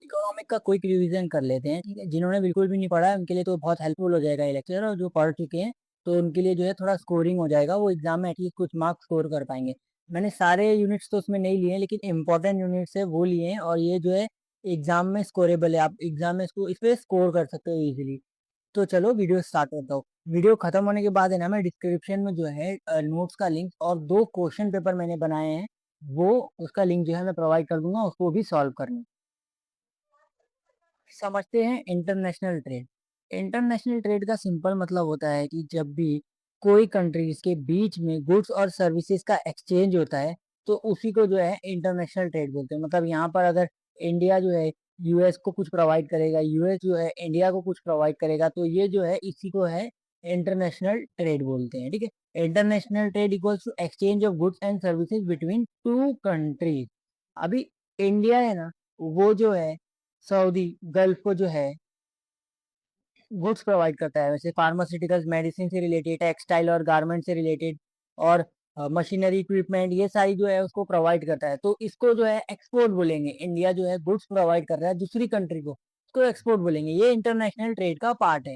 Economic का quick revision कर लेते हैं, ठीक है। जिन्होंने बिल्कुल भी नहीं पढ़ा है उनके लिए तो बहुत हेल्पफुल हो जाएगा ये लेक्चर, और जो पढ़ चुके हैं तो उनके लिए जो है थोड़ा स्कोरिंग हो जाएगा, वो एग्जाम में एटलीस्ट कुछ मार्क्स स्कोर कर पाएंगे। मैंने सारे यूनिट्स तो उसमें नहीं लिए हैं, लेकिन इंपॉर्टेंट यूनिट्स है वो लिए हैं, और ये जो है एग्जाम में स्कोरेबल है, आप एग्जाम में इसको इस पे स्कोर कर सकते हो इजीली। तो चलो वीडियो स्टार्ट करता हूँ। वीडियो खत्म होने के बाद है ना, मैं डिस्क्रिप्शन में जो है नोट्स का लिंक और 2 क्वेश्चन पेपर मैंने बनाए हैं, वो उसका लिंक जो है मैं प्रोवाइड कर दूंगा, उसको भी सॉल्व करना। समझते हैं इंटरनेशनल ट्रेड। इंटरनेशनल ट्रेड का सिंपल मतलब होता है कि जब भी कोई कंट्रीज के बीच में गुड्स और सर्विसेज का एक्सचेंज होता है, तो उसी को जो है इंटरनेशनल ट्रेड बोलते हैं। मतलब यहाँ पर अगर इंडिया जो है यूएस को कुछ प्रोवाइड करेगा, यूएस जो है इंडिया को कुछ प्रोवाइड करेगा, तो ये जो है इसी को है इंटरनेशनल ट्रेड बोलते हैं, ठीक है। International trade equals to exchange of goods and services between two countries. अभी इंडिया है ना, वो जो है सऊदी गल्फ को जो है गुड्स प्रोवाइड करता है, वैसे फार्मास्यूटिकल्स, मेडिसिन से रिलेटेड, टेक्सटाइल और गारमेंट से रिलेटेड, और मशीनरी इक्विपमेंट, ये सारी जो है उसको प्रोवाइड करता है। तो इसको जो है एक्सपोर्ट बोलेंगे। इंडिया जो है गुड्स प्रोवाइड कर रहा है दूसरी कंट्री को, उसको एक्सपोर्ट बोलेंगे। ये इंटरनेशनल ट्रेड का पार्ट है।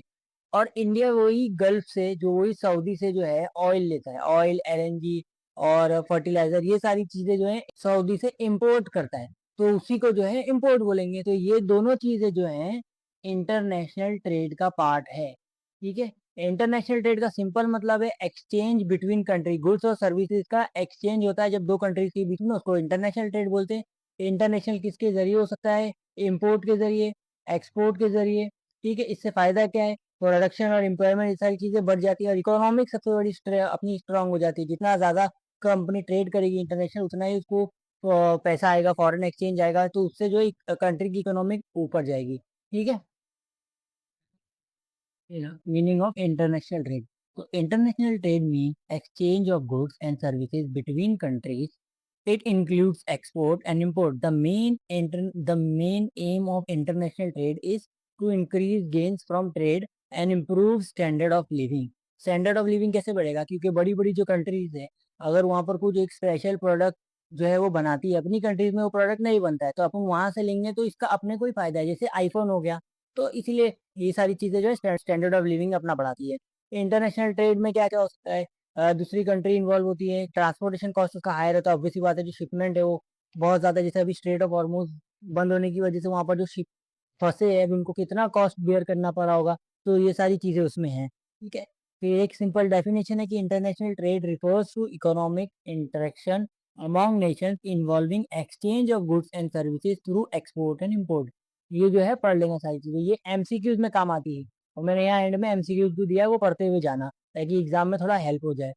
और इंडिया वही गल्फ से, जो वही सऊदी से जो है ऑयल लेता है, ऑयल, एलएनजी और फर्टिलाइजर, ये सारी चीजें जो है सऊदी से इंपोर्ट करता है, तो उसी को जो है इंपोर्ट बोलेंगे। तो ये दोनों चीजें जो है इंटरनेशनल ट्रेड का पार्ट है, ठीक है। इंटरनेशनल ट्रेड का सिंपल मतलब है एक्सचेंज बिटवीन कंट्री, गुड्स और सर्विसेज का एक्सचेंज होता है जब दो कंट्रीज के बीच में, उसको इंटरनेशनल ट्रेड बोलते हैं। इंटरनेशनल किसके जरिए हो सकता है? इंपोर्ट के जरिए, एक्सपोर्ट के जरिए, ठीक है। इससे फायदा क्या है? प्रोडक्शन और एम्प्लॉयमेंट, ये सारी चीजें बढ़ जाती है, और इकोनॉमिक सबसे बड़ी अपनी स्ट्रांग हो जाती है। जितना ज्यादा कंपनी ट्रेड करेगी इंटरनेशनल, उतना ही उसको पैसा आएगा, फॉरेन एक्सचेंज आएगा, तो उससे जो कंट्री की इकोनॉमिक ऊपर जाएगी, ठीक है। Meaning of international trade. तो international trade mean exchange of goods and services between countries. It includes export and import. The main aim of international trade is to increase gains from trade and improve standard of living. Standard of living कैसे बढ़ेगा? क्योंकि बड़ी बड़ी जो countries है, अगर वहां पर कुछ एक स्पेशल प्रोडक्ट जो है वो बनाती है, अपनी कंट्रीज में वो प्रोडक्ट नहीं बनता है, तो अपन वहां से लेंगे तो इसका अपने को ही फायदा है। जैसे आईफोन हो गया, तो इसीलिए ये सारी चीजें जो है स्टैंडर्ड ऑफ लिविंग अपना बढ़ाती है। इंटरनेशनल ट्रेड में क्या क्या हो सकता है? दूसरी कंट्री इन्वॉल्व होती है, ट्रांसपोर्टेशन कॉस्ट उसका हायर होता है, ऑब्वियस सी बात है। जो शिपमेंट है वो बहुत ज्यादा, जैसे अभी स्ट्रेट ऑफ हॉर्मुज बंद होने की वजह से वहां पर जो शिप फंसे हैं, अभी उनको कितना कॉस्ट बियर करना पड़ा होगा, तो ये सारी चीजें उसमें हैं, ठीक है। फिर एक सिंपल डेफिनेशन है कि international trade refers to economic interaction among nations involving exchange of goods and services through export and import. ये जो है पढ़ लेना सारी चीजें, ये एमसीक्यूज में काम आती है, और मैंने यहाँ एंड में एमसीक्यूज भी दिया है, वो पढ़ते हुए जाना ताकि एग्जाम में थोड़ा हेल्प हो जाए।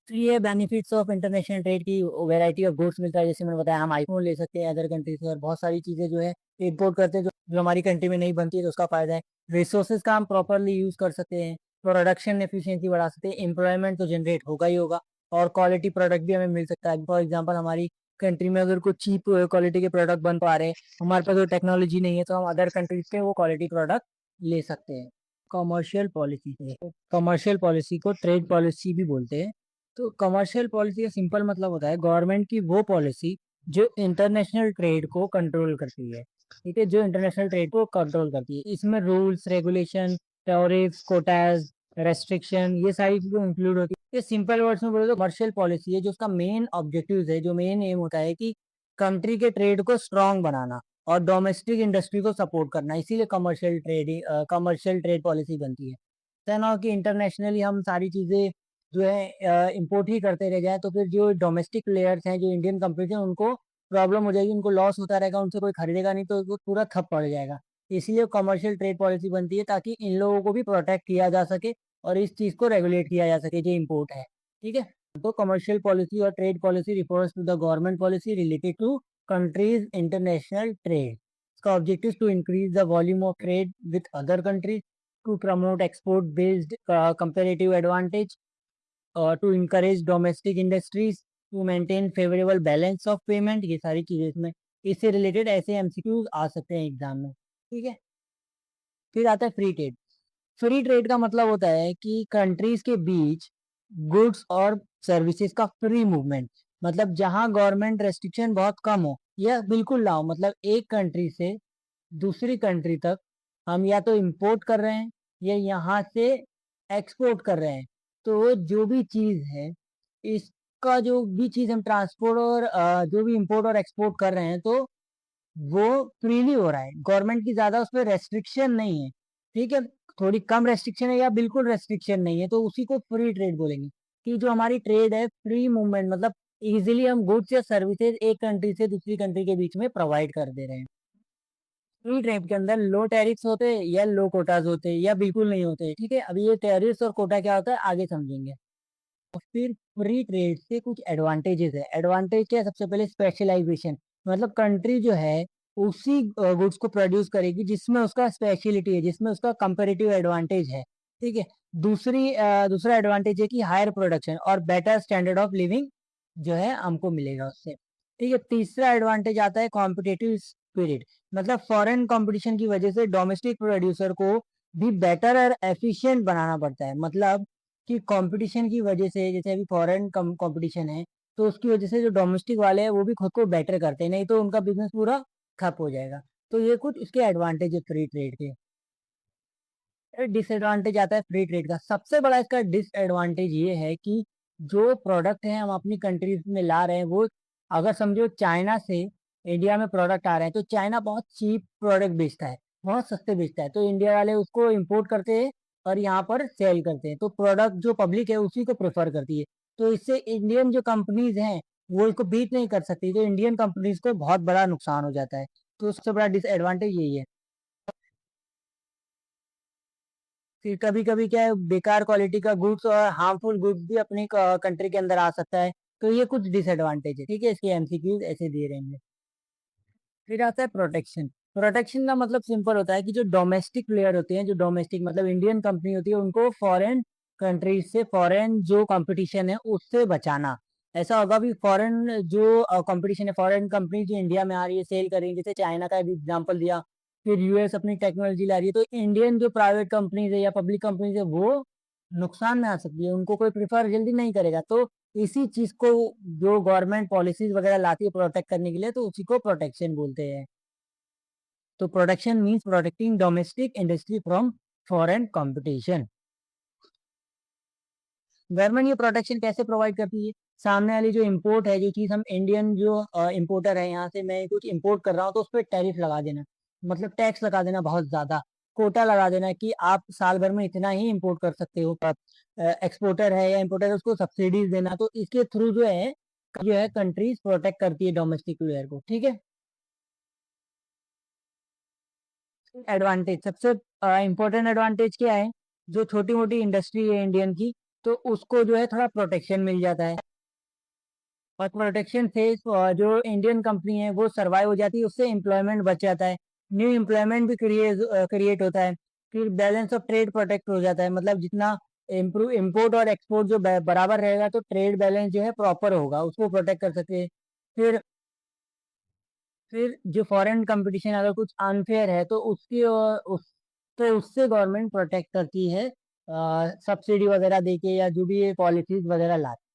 तो ये बेनिफिट्स ऑफ इंटरनेशनल ट्रेड की वैरायटी ऑफ गुड्स मिलता है, जैसे मैंने बताया हम आईफोन ले सकते हैं अदर कंट्री से, और बहुत सारी चीजें जो है इम्पोर्ट करते हैं जो हमारी कंट्री में नहीं बनती है, तो उसका फायदा है। रिसोर्सेज का हम प्रॉपरली यूज कर सकते हैं, प्रोडक्शन एफिशिएंसी बढ़ा सकते हैं, एम्प्लॉयमेंट तो जनरेट होगा ही होगा, और क्वालिटी प्रोडक्ट भी हमें मिल सकता है। फॉर एग्जाम्पल हमारी कंट्री में अगर कुछ चीप क्वालिटी के प्रोडक्ट बन पा रहे हैं, हमारे पास वो टेक्नोलॉजी नहीं है, तो हम अदर कंट्रीज के वो क्वालिटी प्रोडक्ट ले सकते हैं। कमर्शियल पॉलिसी से, कमर्शियल पॉलिसी को ट्रेड पॉलिसी भी बोलते हैं। तो कमर्शियल पॉलिसी का सिंपल मतलब होता है गवर्नमेंट की वो पॉलिसी जो इंटरनेशनल ट्रेड को कंट्रोल करती है, ठीक है, जो इंटरनेशनल ट्रेड को कंट्रोल करती है। इसमें rules, regulation, tariffs, Kota's, restriction, ये सारी चीजें इंक्लूड होती है। ये सिंपल वर्ड्स में बोले तो कमर्शियल पॉलिसी है, जो उसका मेन ऑब्जेक्टिव है, जो मेन एम होता है कि कंट्री के ट्रेड को स्ट्रांग बनाना और डोमेस्टिक इंडस्ट्री को सपोर्ट करना, इसीलिए कमर्शियल ट्रेड पॉलिसी बनती है। तो ना कि इंटरनेशनली हम सारी चीजें जो है इम्पोर्ट ही करते रह जाए, तो फिर जो डोमेस्टिक प्लेयर्स हैं, जो इंडियन कंपनीज हैं, उनको प्रॉब्लम हो जाएगी, उनको लॉस होता रहेगा, उनसे कोई खरीदेगा नहीं, तो वो पूरा ठप पड़ जाएगा। इसलिए कमर्शियल ट्रेड पॉलिसी बनती है, ताकि इन लोगों को भी प्रोटेक्ट किया जा सके और इस चीज को रेगुलेट किया जा सके जो इम्पोर्ट है, ठीक है। तो कमर्शियल पॉलिसी और trade policy refers to the government policy related to countries international trade. इसका objective to increase the volume of trade with other countries, to promote export based comparative advantage, to encourage domestic industries, to maintain favourable balance of payment, ये सारी चीजें इसमें, इससे related ऐसे MCQs आ सकते हैं exam में, ठीक है। फिर आता है फ्री ट्रेड। फ्री ट्रेड का मतलब होता है कि कंट्रीज के बीच गुड्स और सर्विसेज का फ्री मूवमेंट, मतलब जहां गवर्नमेंट रेस्ट्रिक्शन बहुत कम हो, या बिल्कुल लाओ, मतलब एक कंट्री से दूसरी कंट्री तक हम या तो इंपोर्ट कर रहे हैं या यहाँ से एक्सपोर्ट कर रहे हैं। तो जो भी चीज है, इसका जो भी चीज हम ट्रांसपोर्ट और जो भी इंपोर्ट और एक्सपोर्ट कर रहे हैं, तो वो फ्रीली हो रहा है, गवर्नमेंट की ज्यादा उस पर रेस्ट्रिक्शन नहीं है। ठीक है, थोड़ी कम रेस्ट्रिक्शन है या बिल्कुल रेस्ट्रिक्शन नहीं है, तो उसी को फ्री ट्रेड बोलेंगे। कि जो हमारी ट्रेड है, फ्री मूवमेंट, मतलब इजीली हम गुड्स या सर्विसेज एक कंट्री से दूसरी कंट्री के बीच में प्रोवाइड कर दे रहे हैं। फ्री ट्रेड के अंदर लो टैरिफ्स होते हैं या लो कोटाज होते हैं या बिल्कुल नहीं होते। ठीक है, अभी ये टैरिफ्स और कोटा क्या होता है आगे समझेंगे। और फिर फ्री ट्रेड से कुछ एडवांटेजेस है। एडवांटेज क्या है? सबसे पहले स्पेशलाइजेशन, मतलब कंट्री जो है उसी गुड्स को प्रोड्यूस करेगी जिसमें उसका स्पेशलिटी है, जिसमें उसका कंपेरेटिव एडवांटेज है। ठीक है। दूसरा एडवांटेज है कि हायर प्रोडक्शन और बेटर स्टैंडर्ड ऑफ लिविंग जो है हमको मिलेगा उससे। ठीक है, तीसरा एडवांटेज आता है कॉम्पिटेटिव स्पिरिट, मतलब फॉरेन कंपटीशन की वजह से डोमेस्टिक प्रोड्यूसर को भी बेटर और एफिशिएंट बनाना पड़ता है। मतलब कि कंपटीशन की वजह से, जैसे अभी फॉरेन कंपटीशन है, तो उसकी वजह से जो डोमेस्टिक वाले हैं वो भी खुद को बेटर करते हैं, नहीं तो उनका बिजनेस पूरा ठप हो जाएगा। तो ये कुछ इसके एडवांटेज है फ्री ट्रेड के। डिसएडवांटेज आता है फ्री ट्रेड का। सबसे बड़ा इसका डिसएडवांटेज ये है कि जो प्रोडक्ट है हम अपनी कंट्रीज में ला रहे हैं, वो अगर समझो चाइना से इंडिया में प्रोडक्ट आ रहे हैं, तो चाइना बहुत चीप प्रोडक्ट बेचता है, बहुत सस्ते बेचता है, तो इंडिया वाले उसको इंपोर्ट करते हैं और यहाँ पर सेल करते हैं। तो प्रोडक्ट जो पब्लिक है उसी को प्रेफर करती है। तो इससे इंडियन जो कंपनीज हैं वो इसको बीट नहीं कर सकती, तो इंडियन कंपनीज को बहुत बड़ा नुकसान हो जाता है। तो सबसे बड़ा डिसएडवांटेज यही है। फिर कभी कभी क्या है, बेकार क्वालिटी का गुड्स और हार्मफुल गुड्स भी अपनी कंट्री के अंदर आ सकता है। तो ये कुछ डिसएडवांटेज है। ठीक है, इसके एमसीक्यूज ऐसे दिए रहेंगे। फिर आता है प्रोटेक्शन। प्रोटेक्शन का मतलब सिंपल होता है कि जो डोमेस्टिक प्लेयर होते हैं, जो डोमेस्टिक मतलब इंडियन कंपनी होती है, उनको फॉरेन कंट्रीज से, फॉरेन जो कंपटीशन है उससे बचाना। ऐसा होगा भी फॉरेन जो कंपटीशन है, फॉरेन कंपनी जो इंडिया में आ रही है सेल कर रही है, जैसे चाइना का भी एग्जांपल दिया, फिर यूएस अपनी टेक्नोलॉजी ला रही है, तो इंडियन जो प्राइवेट कंपनीज है या पब्लिक कंपनीज है वो नुकसान में आ सकती है, उनको कोई प्रिफर जल्दी नहीं करेगा। तो इसी चीज को जो गवर्नमेंट पॉलिसीज वगैरह लाती है प्रोटेक्ट करने के लिए, तो उसी को प्रोटेक्शन बोलते हैं। तो protection means protecting domestic industry from foreign competition. Government ये प्रोटेक्शन कैसे प्रोवाइड करती है? सामने वाली जो इम्पोर्ट है, जो चीज हम इंडियन जो इम्पोर्टर है, यहाँ से मैं कुछ इम्पोर्ट कर रहा हूँ, तो उस पर टैरिफ लगा देना, मतलब टैक्स लगा देना, बहुत ज्यादा कोटा लगा देना कि आप साल भर में इतना ही इम्पोर्ट कर सकते हो। एक्सपोर्टर है या इम्पोर्टर है उसको सब्सिडीज देना। तो इसके थ्रू जो है कंट्रीज प्रोटेक्ट करती है डोमेस्टिक प्लेयर को। ठीक है। एडवांटेज, सबसे इम्पोर्टेंट एडवांटेज क्या है? जो छोटी मोटी इंडस्ट्री है इंडियन की, तो उसको जो है थोड़ा प्रोटेक्शन मिल जाता है। और प्रोटेक्शन से जो इंडियन कंपनी है वो सरवाइव हो जाती है, उससे एम्प्लॉयमेंट बच जाता है, न्यू एम्प्लॉयमेंट भी क्रिएट होता है। फिर बैलेंस ऑफ ट्रेड प्रोटेक्ट हो जाता है, मतलब जितना इम्प्रूव इम्पोर्ट और एक्सपोर्ट जो बराबर रहेगा, तो ट्रेड बैलेंस जो है प्रॉपर होगा, उसको प्रोटेक्ट कर सकते हैं। फिर फिर जो फॉरेन कंपटीशन अगर कुछ अनफेयर है, तो उससे गवर्नमेंट प्रोटेक्ट करती है, सब्सिडी वगैरह देके या जो भी ये पॉलिसीज वगैरह लाती है।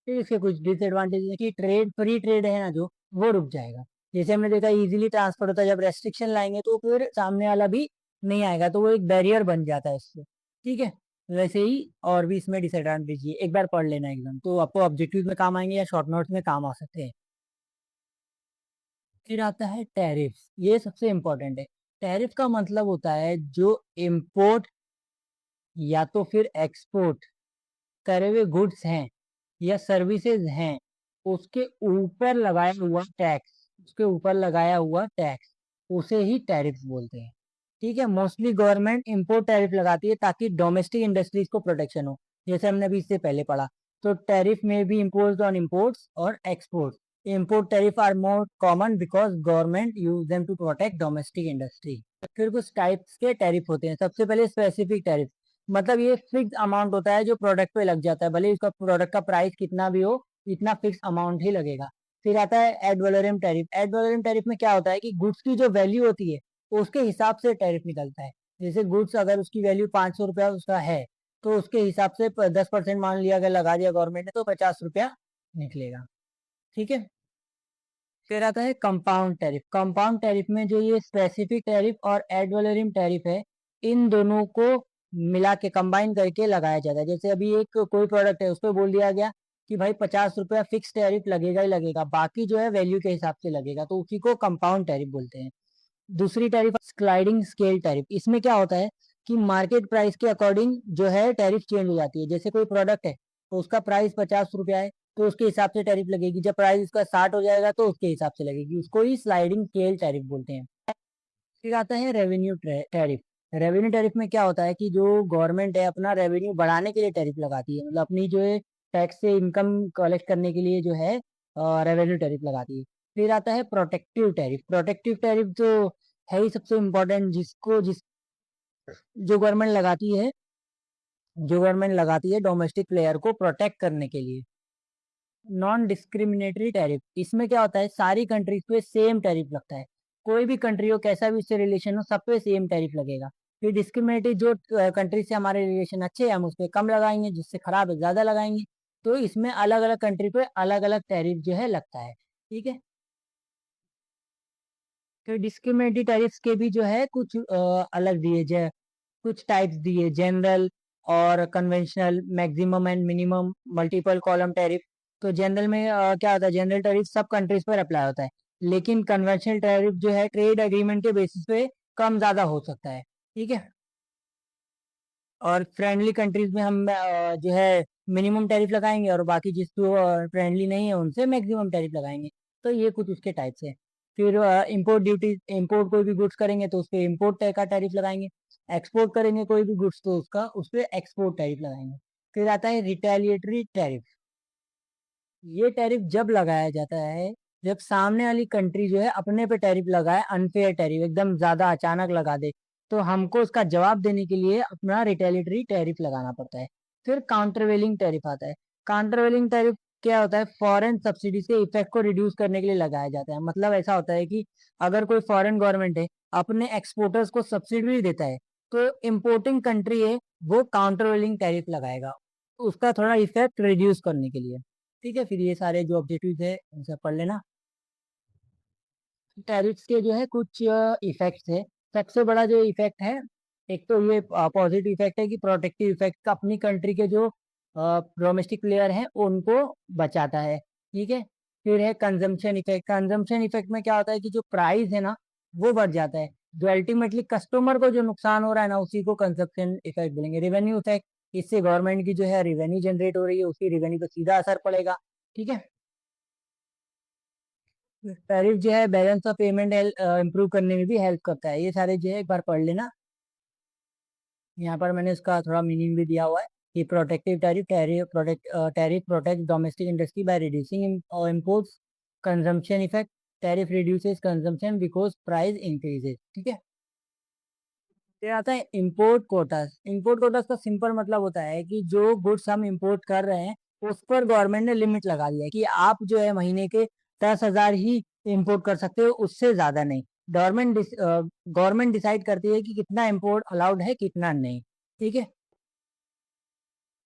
फिर इसके कुछ डिसएडवांटेज है कि ट्रेड, फ्री ट्रेड है ना जो, वो रुक जाएगा। जैसे हमने देखा इजीली ट्रांसफर होता है, जब रेस्ट्रिक्शन लाएंगे तो फिर सामने वाला भी नहीं आएगा, तो वो एक बैरियर बन जाता है इससे। ठीक है। वैसे ही और भी इसमें डिसएडवांटेज है, एक बार पढ़ लेना एकदम, तो आपको ऑब्जेक्टिव में काम आएंगे या शॉर्ट नोट्स में काम आ सकते हैं। फिर आता है टैरिफ, ये सबसे इंपॉर्टेंट है। टैरिफ का मतलब होता है जो इम्पोर्ट या तो फिर एक्सपोर्ट करे हुए गुड्स हैं या सर्विसेज हैं, उसके ऊपर लगाया हुआ टैक्स, उसके ऊपर लगाया हुआ टैक्स, उसे ही टैरिफ बोलते हैं। ठीक है, मोस्टली गवर्नमेंट इंपोर्ट टैरिफ लगाती है ताकि डोमेस्टिक इंडस्ट्रीज को प्रोटेक्शन हो, जैसे हमने अभी इससे पहले पढ़ा। तो टैरिफ में भी इम्पोज ऑन इम्पोर्ट्स और export. Import tariff are more common because government use them to protect domestic industry. फिर कुछ टाइप्स के टैरिफ होते हैं। सबसे पहले स्पेसिफिक टैरिफ, मतलब ये फिक्स अमाउंट होता है जो प्रोडक्ट पे लग जाता है, भले ही उसका प्रोडक्ट का प्राइस कितना भी हो, इतना फिक्स अमाउंट ही लगेगा। फिर आता है ad valorem tariff. Ad valorem tariff में क्या होता है कि गुड्स की जो वैल्यू होती है उसके हिसाब से टैरिफ निकलता है। जैसे गुड्स अगर उसकी वैल्यू 500 रुपया उसका है, तो उसके हिसाब से 10% मान लिया, अगर लगा दिया गवर्नमेंट ने, तो 50 रुपया निकलेगा। ठीक है। फिर आता है कंपाउंड टैरिफ। कंपाउंड टैरिफ में जो ये स्पेसिफिक टैरिफ और एड वैलोरम टैरिफ है, इन दोनों को मिला के कंबाइन करके लगाया जाता है। जैसे अभी एक कोई प्रोडक्ट है, उस पर बोल दिया गया कि भाई 50 रुपया फिक्स टैरिफ लगेगा ही लगेगा, बाकी जो है वैल्यू के हिसाब से लगेगा, तो उसी को कंपाउंड टैरिफ बोलते हैं। दूसरी टैरिफ स्लाइडिंग स्केल टैरिफ। इसमें क्या होता है कि मार्केट प्राइस के अकॉर्डिंग जो है टैरिफ चेंज हो जाती है। जैसे कोई प्रोडक्ट है तो उसका प्राइस 50 रुपया है, तो उसके हिसाब से टैरिफ लगेगी। जब प्राइस उसका 60 हो जाएगा तो उसके हिसाब से लगेगी। उसको ही स्लाइडिंग स्केल टैरिफ बोलते हैं। फिर आता है रेवेन्यू टैरिफ। रेवेन्यू टैरिफ में क्या होता है कि जो गवर्नमेंट है अपना रेवेन्यू बढ़ाने के लिए टैरिफ लगाती है, मतलब अपनी जो है टैक्स से इनकम कलेक्ट करने के लिए जो है रेवेन्यू टैरिफ लगाती है। फिर आता है प्रोटेक्टिव टैरिफ। प्रोटेक्टिव टैरिफ जो है ही सबसे इम्पोर्टेंट, जो गवर्नमेंट लगाती है, जो गवर्नमेंट लगाती है डोमेस्टिक प्लेयर को प्रोटेक्ट करने के लिए। Non discriminatory tariff. इसमें क्या होता है, सारी कंट्रीज पे सेम टैरिफ लगता है। कोई भी कंट्री हो, कैसा भी उससे रिलेशन हो, सब पे सेम टैरिफ लगेगा। फिर डिस्क्रिमिनेटरी, जो कंट्री से हमारे रिलेशन अच्छे हैं हम उस पर कम लगाएंगे, जिससे खराब है ज्यादा लगाएंगे। तो इसमें अलग अलग कंट्री पे अलग अलग टैरिफ जो है लगता है। ठीक है। तो डिस्क्रिमिनेटरी टैरिफ्स के भी जो है कुछ अलग दिए जाए, कुछ टाइप्स दिए, जनरल और conventional, maximum and minimum, multiple column tariff. तो जनरल में क्या होता है, जनरल टैरिफ सब कंट्रीज पर अप्लाई होता है, लेकिन कन्वेंशनल टैरिफ जो है ट्रेड एग्रीमेंट के बेसिस पे कम ज्यादा हो सकता है। ठीक है। और फ्रेंडली कंट्रीज में हम जो है मिनिमम टैरिफ लगाएंगे, और बाकी जिस जो फ्रेंडली नहीं है उनसे मैक्सिमम टैरिफ लगाएंगे। तो ये कुछ उसके टाइप्स है। फिर इंपोर्ट ड्यूटी। इंपोर्ट कोई भी गुड्स करेंगे तो उस पर इम्पोर्ट का टैरिफ लगाएंगे। एक्सपोर्ट करेंगे कोई भी गुड्स तो उसका उस पर एक्सपोर्ट टैरिफ लगाएंगे। फिर आता है रिटेलिएटरी टैरिफ। ये टैरिफ जब लगाया जाता है जब सामने वाली कंट्री जो है अपने पे टैरिफ लगाए, अनफेयर टैरिफ एकदम ज्यादा अचानक लगा दे, तो हमको उसका जवाब देने के लिए अपना रिटेलिटरी टैरिफ लगाना पड़ता है। फिर काउंटरवेलिंग टैरिफ आता है। काउंटरवेलिंग टैरिफ क्या होता है, फॉरेन सब्सिडी के इफेक्ट को रिड्यूस करने के लिए लगाया जाता है। मतलब ऐसा होता है कि अगर कोई फॉरेन गवर्नमेंट है अपने एक्सपोर्टर्स को सब्सिडी देता है, तो इम्पोर्टिंग कंट्री है वो काउंटरवेलिंग टैरिफ लगाएगा, उसका थोड़ा इफेक्ट रिड्यूस करने के लिए। ठीक है। फिर ये सारे जो ऑब्जेक्टिव्स है उनसे पढ़ लेना। टैरिफ्स के जो है कुछ इफेक्ट्स है। सबसे बड़ा जो इफेक्ट है, एक तो ये पॉजिटिव इफेक्ट है कि प्रोटेक्टिव इफेक्ट अपनी कंट्री के जो डोमेस्टिक प्लेयर हैं उनको बचाता है। ठीक है। फिर है कंजम्पशन इफेक्ट। कंजम्पशन इफेक्ट में क्या होता है कि जो प्राइस है ना वो बढ़ जाता है, जो अल्टीमेटली कस्टमर को जो नुकसान हो रहा है ना उसी को कंजम्पशन इफेक्ट बोलेंगे। रेवेन्यू इफेक्ट, इससे गवर्नमेंट की जो है रेवेन्यू जनरेट हो रही है, उसकी रेवेन्यू पर सीधा असर पड़ेगा। ठीक है। टैरिफ जो है बैलेंस ऑफ पेमेंट इम्प्रूव करने में भी हेल्प करता है। ये सारे जो है एक बार पढ़ लेना। यहाँ पर मैंने इसका थोड़ा मीनिंग भी दिया हुआ है कि protective tariff, tariff protect domestic industry by reducing imports. Consumption effect, tariff reduces consumption because price increases. ठीक है। फिर आता है इंपोर्ट कोटास। इंपोर्ट कोटास का सिंपल मतलब होता है कि जो गुड्स हम इंपोर्ट कर रहे हैं उस पर गवर्नमेंट ने लिमिट लगा दिया है कि आप जो है महीने के 10,000 ही इंपोर्ट कर सकते हो, उससे ज्यादा नहीं। गवर्नमेंट डिसाइड करती है कि कितना इंपोर्ट अलाउड है कितना नहीं। ठीक है।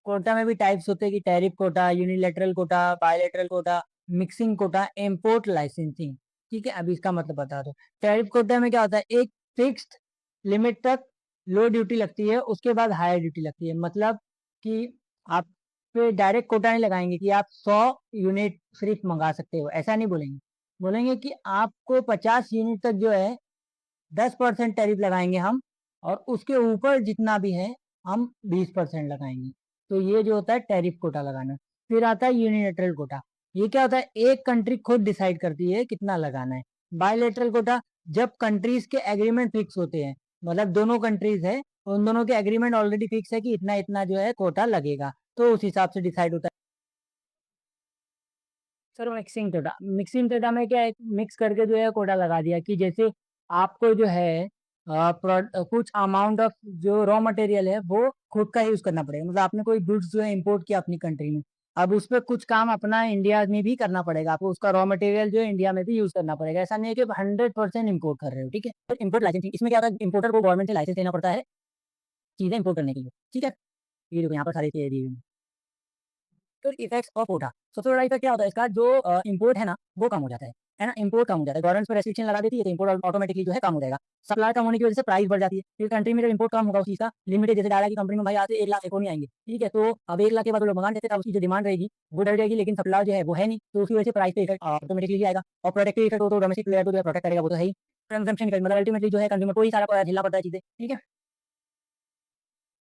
कोटा में भी टाइप्स होते हैं कि tariff quota, unilateral quota, bilateral quota, mixing quota, import licensing. ठीक है। अभी इसका मतलब बता दो। टैरिफ कोटा में क्या होता है, एक फिक्स्ड लिमिट तक लो ड्यूटी लगती है, उसके बाद हायर ड्यूटी लगती है। मतलब कि आप पे डायरेक्ट कोटा नहीं लगाएंगे कि आप 100 यूनिट सिर्फ मंगा सकते हो, ऐसा नहीं बोलेंगे। बोलेंगे कि आपको 50 यूनिट तक जो है 10% टैरिफ लगाएंगे हम, और उसके ऊपर जितना भी है हम 20% लगाएंगे। तो ये जो होता है टैरिफ कोटा लगाना। फिर आता है यूनिलेटरल कोटा। ये क्या होता है, एक कंट्री खुद डिसाइड करती है कितना लगाना है। बायलेटरल कोटा, जब कंट्रीज के एग्रीमेंट फिक्स होते हैं, मतलब दोनों कंट्रीज है, उन दोनों के एग्रीमेंट ऑलरेडी फिक्स है कि इतना इतना जो है कोटा लगेगा, तो उस हिसाब से डिसाइड होता है। Sir mixing quota, mixing quota में क्या है, मिक्स करके जो है कोटा लगा दिया कि जैसे आपको जो है कुछ अमाउंट ऑफ जो रॉ मटेरियल है वो खुद का यूज करना पड़ेगा। मतलब आपने कोई गुड्स जो है इंपोर्ट किया अपनी कंट्री में, अब उस पर कुछ काम अपना इंडिया में भी करना पड़ेगा आपको, उसका रॉ मटेरियल जो है इंडिया में भी यूज करना पड़ेगा। ऐसा नहीं है कि 100% इम्पोर्ट कर रहे हो। ठीक है। इम्पोर्ट लाइसेंसिंग, इसमें क्या होता है, इम्पोर्टर को गवर्नमेंट से लाइसेंस लेना पड़ता है चीजें इंपोर्ट करने के लिए। ठीक है। ये देखो यहाँ पर सारी चीजें दी हुई हैं। तो इफेक्ट्स ऑफ कोटा, सबसे बड़ा इफेक्ट क्या होता है इसका, जो इम्पोर्ट है ना वो कम हो जाता है। है ना, इम्पोर्ट कम हो जाता है, गवर्नमेंट पर रेस्ट्रिक्शन लगा देती है तो इम्पोर्ट ऑटोमेटिकली जो है कम हो जाएगा। सप्लाई कम होने की वजह से प्राइस बढ़ जाती है, फिर कंट्री में जब इम्पोर्ट कम होगा उस चीज़ का लिमिटेड, जैसे डाला कि कंपनी में भाई आते 1 लाख इकोनॉमी आएंगे, ठीक है, तो अब 1 लाख के बाद वो लोग मंगा देते हैं, उसकी जो डिमांड रहेगी वो बढ़ जाएगी, लेकिन सप्लाई जो है वो है नहीं, तो उसकी वजह से प्राइस पे इफेक्ट ऑटोमेटिकली आएगा। और प्रोडक्टिव इफेक्ट हो तो डोमेस्टिक प्लेयर को जो है प्रोटेक्ट करेगा, वो तो है ही। कंजम्पशन का मतलब अल्टीमेटली जो है कंज्यूमर को ही सारा झेलना पड़ता है चीजें, ठीक है।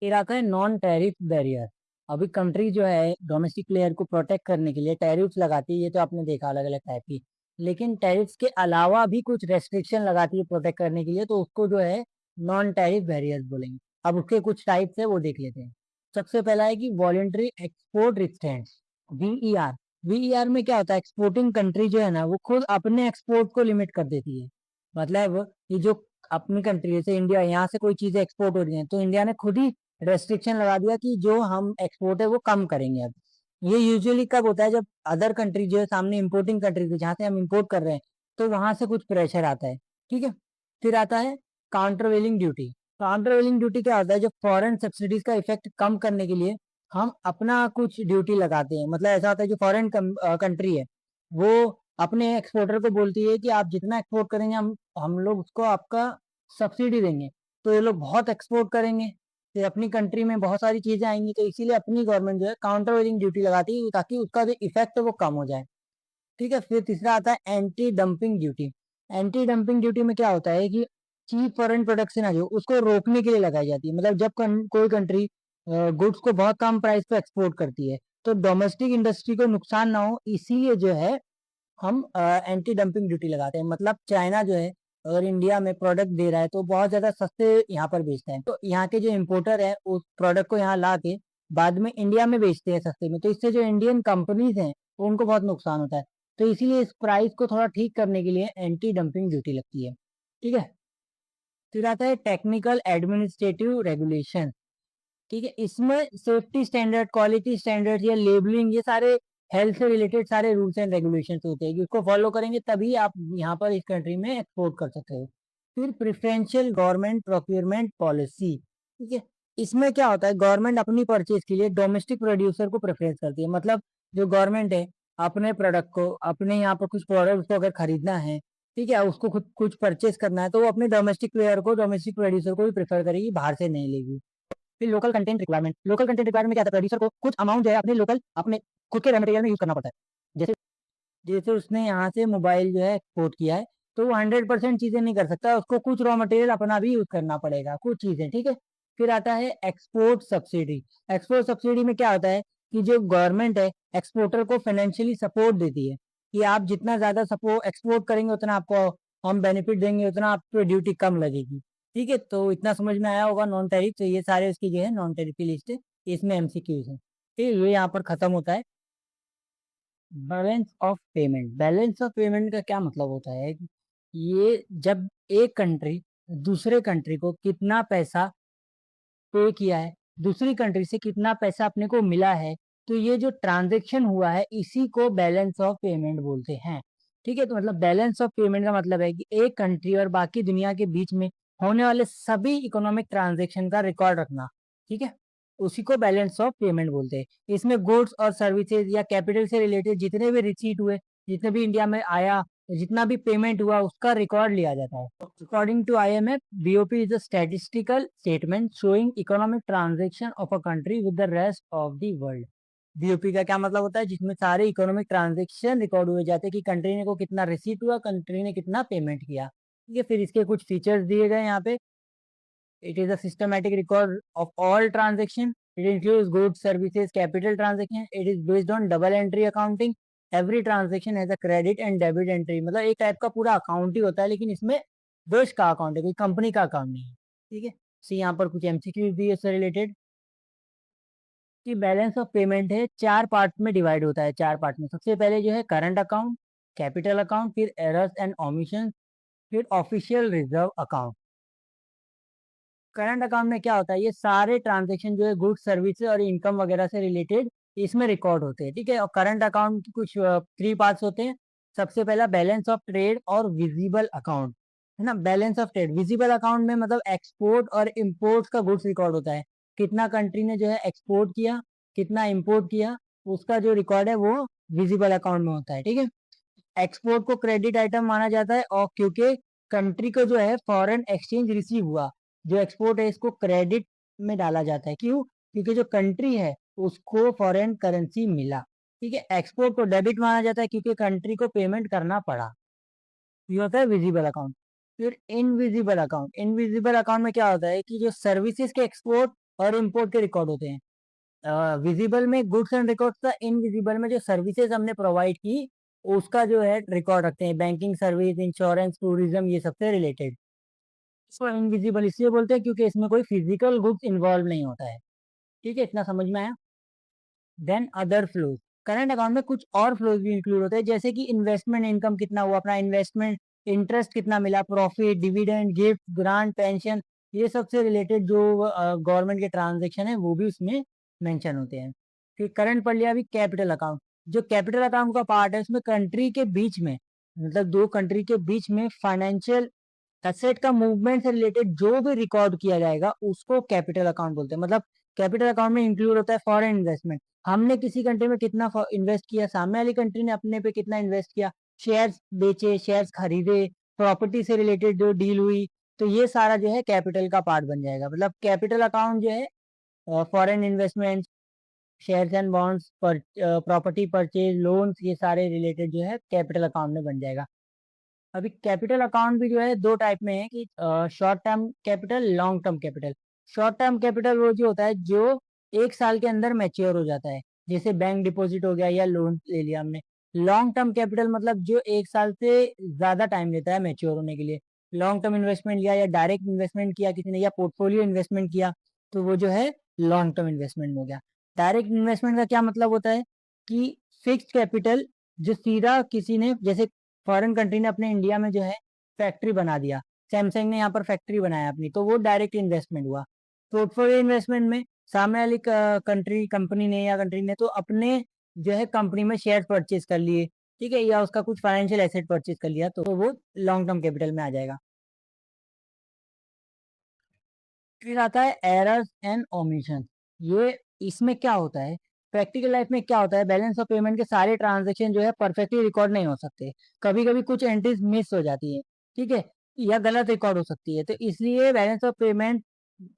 फिर आता है नॉन टैरिफ बैरियर। अभी कंट्री जो है डोमेस्टिक प्लेयर को प्रोटेक्ट करने के लिए टैरिफ्स लगाती है, ये तो आपने देखा अलग अलग टाइप की, लेकिन टैरिफ्स के अलावा भी कुछ रेस्ट्रिक्शन लगाती है प्रोटेक्ट करने के लिए, तो उसको जो है नॉन टैरिफ बैरियर्स बोलेंगे। अब उसके कुछ टाइप्स है वो देख लेते हैं। सबसे पहला है कि वॉलेंट्री एक्सपोर्ट रिस्ट्रेंट्स, वीईआर। वीईआर में क्या होता है, एक्सपोर्टिंग कंट्री जो है ना वो खुद अपने एक्सपोर्ट को लिमिट कर देती है। मतलब ये जो अपनी कंट्री जैसे इंडिया, यहाँ से कोई चीजें एक्सपोर्ट हो रही हैं तो इंडिया ने खुद ही रेस्ट्रिक्शन लगा दिया कि जो हम एक्सपोर्ट है वो कम करेंगे अब। ये यूजुअली कब होता है, जब अदर कंट्री जो है सामने इंपोर्टिंग कंट्री है जहाँ से हम इंपोर्ट कर रहे हैं, तो वहां से कुछ प्रेशर आता है, ठीक है। फिर आता है काउंटरवेलिंग ड्यूटी। काउंटरवेलिंग ड्यूटी क्या होता है, जब फॉरेन सब्सिडीज का इफेक्ट कम करने के लिए हम अपना कुछ ड्यूटी लगाते हैं। मतलब ऐसा होता है जो फॉरेन कंट्री है वो अपने एक्सपोर्टर को बोलती है कि आप जितना एक्सपोर्ट करेंगे हम लोग उसको आपका सब्सिडी देंगे, तो ये लोग बहुत एक्सपोर्ट करेंगे, फिर अपनी कंट्री में बहुत सारी चीजें आएंगी, तो इसीलिए अपनी गवर्नमेंट जो है काउंटर वेलिंग ड्यूटी लगाती है ताकि उसका जो इफेक्ट है वो कम हो जाए, ठीक है। फिर तीसरा आता है anti dumping duty. Anti dumping duty में क्या होता है कि चीप फॉरेन प्रोडक्शन है जो उसको रोकने के लिए लगाई जाती है। मतलब जब कोई कंट्री गुड्स को बहुत कम प्राइस पे एक्सपोर्ट करती है तो डोमेस्टिक इंडस्ट्री को नुकसान ना हो, इसीलिए जो है हम एंटी डंपिंग ड्यूटी लगाते हैं। मतलब चाइना जो है अगर इंडिया में प्रोडक्ट दे रहा है तो बहुत ज्यादा सस्ते यहाँ पर बेचता है, तो यहाँ के जो इम्पोर्टर है उस प्रोडक्ट को यहाँ ला के बाद में इंडिया में बेचते हैं सस्ते में, तो इससे जो इंडियन कंपनीज हैं उनको बहुत नुकसान होता है। तो इसीलिए इस प्राइस को थोड़ा ठीक करने के लिए एंटी डंपिंग ड्यूटी लगती है, ठीक है। फिर आता है टेक्निकल एडमिनिस्ट्रेटिव रेगुलेशन, ठीक है। इसमें सेफ्टी स्टैंडर्ड, क्वालिटी स्टैंडर्ड या लेबलिंग, ये सारे हेल्थ से रिलेटेड सारे रूल्स एंड रेगुलेशंस होते हैं कि उसको फॉलो करेंगे तभी आप यहाँ पर इस कंट्री में एक्सपोर्ट कर सकते हो। फिर प्रिफरेंशियल गवर्नमेंट प्रोक्योरमेंट पॉलिसी, ठीक है। इसमें क्या होता है, गवर्नमेंट अपनी परचेज के लिए डोमेस्टिक प्रोड्यूसर को प्रेफरेंस करती है। मतलब जो गवर्नमेंट है अपने प्रोडक्ट को, अपने यहाँ पर कुछ प्रोडक्ट उसको अगर खरीदना है, ठीक है, उसको खुद कुछ परचेज करना है, तो वो अपने डोमेस्टिक प्लेयर को, डोमेस्टिक प्रोड्यूसर को भी प्रेफर करेगी, बाहर से नहीं लेगी। फिर local content requirement. Local content requirement में क्या था, प्रोड्यूसर को कुछ अमाउंट जो है अपने लोकल, अपने खुद के रॉ मटेरियल में यूज करना पड़ता है। जैसे जैसे उसने यहाँ से मोबाइल जो है एक्सपोर्ट किया है, तो वो 100% चीजें नहीं कर सकता, उसको कुछ रॉ मटेरियल अपना भी यूज करना पड़ेगा, कुछ चीजें, ठीक है। फिर आता है एक्सपोर्ट सब्सिडी। एक्सपोर्ट सब्सिडी में क्या होता है कि जो गवर्नमेंट है एक्सपोर्टर को फाइनेंशियली सपोर्ट देती है कि आप जितना ज्यादा सपोर्ट एक्सपोर्ट करेंगे उतना आपको हम बेनिफिट देंगे, उतना आप पे ड्यूटी कम लगेगी, ठीक है। तो इतना समझ में आया होगा नॉन टैरिफ, तो ये सारे उसकी जो है नॉन टैरिफ की लिस्ट है, इसमें एमसीक्यूज है, ठीक है। ये यहाँ पर खत्म होता है। Balance of payment. Balance of payment का क्या मतलब होता है कि ये जब एक कंट्री दूसरे कंट्री को कितना पैसा पे किया है, दूसरी कंट्री से कितना पैसा अपने को मिला है, तो ये जो ट्रांजैक्शन हुआ है इसी को बैलेंस ऑफ पेमेंट बोलते हैं, ठीक है। तो मतलब बैलेंस ऑफ पेमेंट का मतलब है कि एक कंट्री और बाकी दुनिया के बीच में होने वाले सभी इकोनॉमिक ट्रांजैक्शन का रिकॉर्ड रखना, ठीक है, उसी को बैलेंस ऑफ पेमेंट बोलते हैं। इसमें गुड्स और सर्विसेज या कैपिटल से रिलेटेड जितने भी रिसीट हुए, जितने भी इंडिया में आया, जितना भी पेमेंट हुआ उसका रिकॉर्ड लिया जाता है। According to IMF, BOP is a statistical statement showing economic transaction of a country with the rest of the world. BOP का क्या मतलब होता है, जिसमें सारे इकोनॉमिक ट्रांजेक्शन रिकॉर्ड हुए जाते हैं कि कंट्री ने को कितना रिसीट हुआ, कंट्री ने कितना पेमेंट किया, ठीक है। फिर इसके कुछ फीचर्स दिए गए यहाँ पे। It is a systematic record of all transaction, it includes goods services capital transaction, it is based on double entry accounting, every transaction has a credit and debit entry. मतलब एक टाइप का पूरा account ही होता है, लेकिन इसमें देश का अकाउंट है, कोई कंपनी का अकाउंट नहीं है, ठीक है। सी यहाँ पर कुछ एमसीक्यू भी है इससे रिलेटेड कि बैलेंस ऑफ पेमेंट है 4 पार्ट में डिवाइड होता है, 4 पार्ट में। सबसे पहले जो है करंट अकाउंट, कैपिटल अकाउंट, फिर एरर्स एंड ओमिशन, फिर official reserve account. Current account में क्या होता है, ये सारे ट्रांजेक्शन जो है गुड्स सर्विस और इनकम वगैरह से रिलेटेड इसमें रिकॉर्ड होते हैं, ठीक है। और करंट अकाउंट की कुछ 3 पार्ट्स होते हैं। सबसे पहला बैलेंस ऑफ ट्रेड और विजिबल अकाउंट, है ना। Balance of trade, visible account में मतलब एक्सपोर्ट और इम्पोर्ट का गुड्स रिकॉर्ड होता है, कितना कंट्री ने जो है एक्सपोर्ट किया, कितना इम्पोर्ट किया, उसका जो रिकॉर्ड है वो विजिबल अकाउंट में होता है, ठीक है। एक्सपोर्ट को क्रेडिट आइटम माना जाता है, और क्योंकि कंट्री को जो है फॉरेन एक्सचेंज रिसीव हुआ, जो एक्सपोर्ट है इसको क्रेडिट में डाला जाता है। क्यों? क्योंकि जो कंट्री है उसको फॉरेन करेंसी मिला। ठीक है, एक्सपोर्ट को डेबिट माना जाता है क्योंकि कंट्री को पेमेंट करना पड़ा। ये होता है विजिबल अकाउंट। फिर इनविजिबल अकाउंट, इनविजिबल अकाउंट में क्या होता है कि जो सर्विसेज के एक्सपोर्ट और इंपोर्ट के रिकॉर्ड होते हैं। विजिबल में गुड्स एंड रिकॉर्ड्स था, इनविजिबल में जो सर्विसेज हमने प्रोवाइड की उसका जो है रिकॉर्ड रखते हैं, बैंकिंग सर्विस, इंश्योरेंस, टूरिज्म, ये सबसे रिलेटेड। इसको इनविजिबल इसलिए बोलते हैं क्योंकि इसमें कोई फिजिकल गुड्स इन्वॉल्व नहीं होता है। ठीक है, इतना समझ में आया। Then other flows, current account में कुछ और फ्लोज भी इंक्लूड होते हैं, जैसे कि इन्वेस्टमेंट इनकम कितना हुआ, अपना इन्वेस्टमेंट इंटरेस्ट कितना मिला, profit, dividend, gift, grant, pension, ये सबसे रिलेटेड जो गवर्नमेंट के ट्रांजेक्शन है वो भी उसमें मेंशन होते हैं। फिर करंट पढ़ लिया। अभी कैपिटल अकाउंट, जो कैपिटल अकाउंट का पार्ट है उसमें कंट्री के बीच में, मतलब दो कंट्री के बीच में फाइनेंशियल एसेट का मूवमेंट से रिलेटेड जो भी रिकॉर्ड किया जाएगा उसको कैपिटल अकाउंट बोलते हैं। मतलब कैपिटल अकाउंट में इंक्लूड होता है फॉरेन इन्वेस्टमेंट, हमने किसी कंट्री में कितना इन्वेस्ट किया, सामने वाली कंट्री ने अपने पे कितना इन्वेस्ट किया, शेयर्स बेचे, शेयर्स खरीदे, प्रॉपर्टी से रिलेटेड जो डील हुई, तो ये सारा जो है कैपिटल का पार्ट बन जाएगा। मतलब कैपिटल अकाउंट जो है foreign investment, shares and bonds, property purchase, loans, ये सारे रिलेटेड जो है कैपिटल अकाउंट में बन जाएगा। अभी कैपिटल अकाउंट भी जो है दो टाइप में है कि short term capital, long term capital. Short term capital वो जो होता है जो एक साल के अंदर मैच्योर हो जाता है, जैसे बैंक डिपॉजिट हो गया या लोन ले लिया हमने। लॉन्ग टर्म कैपिटल मतलब जो एक साल से ज्यादा टाइम लेता है मैच्योर होने के लिए। लॉन्ग टर्म इन्वेस्टमेंट लिया या डायरेक्ट इन्वेस्टमेंट किया किसी ने या पोर्टफोलियो इन्वेस्टमेंट किया, तो वो जो है लॉन्ग टर्म इन्वेस्टमेंट हो गया। डायरेक्ट इन्वेस्टमेंट का क्या मतलब होता है कि फिक्स्ड कैपिटल जो सीधा किसी ने, जैसे फॉरेन कंट्री ने अपने इंडिया में जो है फैक्ट्री बना दिया, सैमसंग ने यहाँ पर फैक्ट्री बनाया अपनी, तो वो डायरेक्ट इन्वेस्टमेंट हुआ। पोर्टफोलियो इन्वेस्टमेंट में सामने वाली कंट्री कंपनी ने या कंट्री ने तो अपने जो है कंपनी में शेयर परचेज कर लिए, ठीक है, या उसका कुछ फाइनेंशियल एसेट परचेज कर लिया, तो वो लॉन्ग टर्म कैपिटल में आ जाएगा। फिर आता है एरर्स एंड ओमिशन। ये इसमें क्या होता है, प्रैक्टिकल लाइफ में क्या होता है, बैलेंस ऑफ पेमेंट के सारे ट्रांजेक्शन जो है परफेक्टली रिकॉर्ड नहीं हो सकते, कभी कभी कुछ एंट्रीज मिस हो जाती है, ठीक है, या गलत रिकॉर्ड हो सकती है। तो इसलिए बैलेंस ऑफ पेमेंट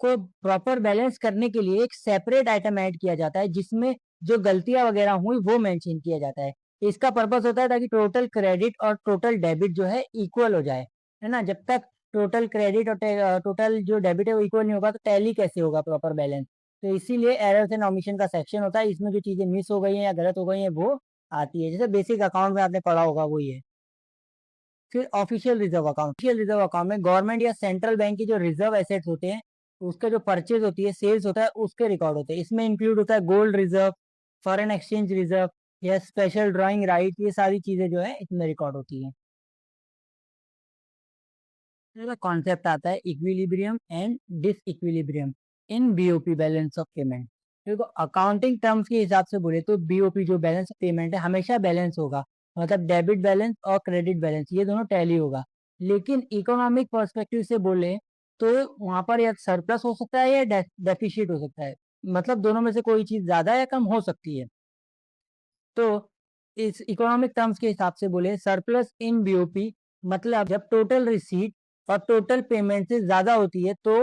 को प्रॉपर बैलेंस करने के लिए एक सेपरेट आइटम ऐड किया जाता है जिसमें जो गलतियां वगैरह हुई वो मेंशन किया जाता है। इसका पर्पस होता है ताकि टोटल क्रेडिट और टोटल डेबिट जो है इक्वल हो जाए, है ना। जब तक टोटल क्रेडिट और टोटल जो डेबिट है वो इक्वल नहीं होगा तो टैली कैसे होगा प्रॉपर बैलेंस। तो इसीलिए एरर्स एंड ओमिशन का सेक्शन होता है, इसमें जो चीजें मिस हो गई हैं या गलत हो गई हैं वो आती है, जैसे बेसिक अकाउंट में आपने पढ़ा होगा वही है। फिर official reserve account, official reserve account में गवर्नमेंट या सेंट्रल बैंक की जो रिजर्व एसेट्स होते हैं उसका जो परचेज होती है, सेल्स होता है, उसके रिकॉर्ड होते हैं। इसमें इंक्लूड होता है gold reserve, foreign exchange reserve या स्पेशल ड्राइंग राइट, ये सारी चीजें जो है इसमें रिकॉर्ड होती है। कॉन्सेप्ट आता है equilibrium and disequilibrium in BOP, balance of payment. देखो अकाउंटिंग टर्म्स के हिसाब से बोले तो बीओपी जो बैलेंस ऑफ पेमेंट है हमेशा बैलेंस होगा, मतलब डेबिट बैलेंस और क्रेडिट बैलेंस ये दोनों टैली होगा। लेकिन इकोनॉमिक पर्सपेक्टिव से बोले तो वहां पर या सरप्लस हो सकता है या डेफिशिट हो सकता है, मतलब दोनों में से कोई चीज ज्यादा या कम हो सकती है। तो इस इकोनॉमिक टर्म्स के हिसाब से बोले सरप्लस इन बीओपी मतलब जब टोटल रिसीट और टोटल पेमेंट से ज्यादा होती है तो